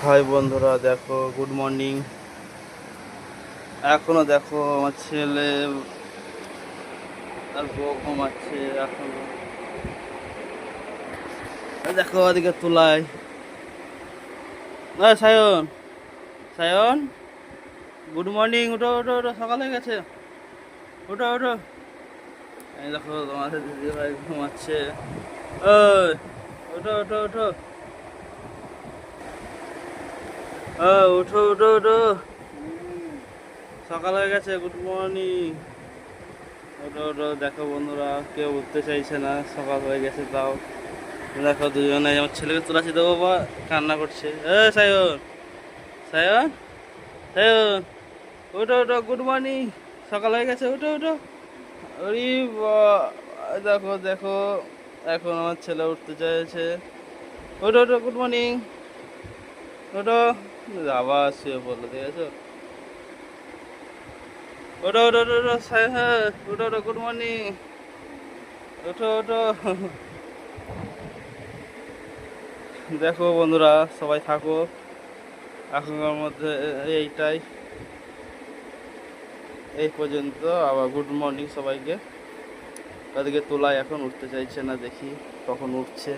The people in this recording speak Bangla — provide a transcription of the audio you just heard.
হাই বন্ধুরা, দেখো গুড মর্নিং। এখনো দেখো আমার ছেলে আর বউ ঘুমাচ্ছে এখনো। দেখো ওদিকে তুলায়। Sayan, Sayan, good morning. উঠো উঠো উঠো, সকাল হয়ে গেছে। উঠো উঠো। এই দেখো তোমাদের দিদি ভাই ঘুমাচ্ছে। ওই, উঠো উঠো উঠো। উঠো উঠো উঠো, সকাল হয়ে গেছে। Good morning. ওঠো ওঠো। দেখো বন্ধুরা, কেউ উঠতে চাইছে না, সকাল হয়ে গেছে তাও। দেখো দুজনে, আমার ছেলেকে তোলাচ্ছি তো বাবা কান্না করছে। সায়ন, সায়ন, সায়ন, ওঠো ওঠো, গুড মর্নিং। সকাল হয়ে গেছে, ওঠো ওঠো। ওরে দেখো দেখো, এখন আমার ছেলে উঠতে চাইছে। ওঠো ওঠো, গুড মর্নিং। ওঠো। আবার শুয়ে পড়লো, ঠিক আছে। ওঠো ওঠো ওঠো ওঠো, ওঠো ওঠো, গুড মর্নিং। ওঠো ওঠো। দেখো বন্ধুরা, সবাই থাকো এখনকার মধ্যে। এইটাই, এই পর্যন্ত। আবার গুড মর্নিং সবাইকে। তাদেরকে তোলায়, এখন উঠতে চাইছে না, দেখি কখন উঠছে।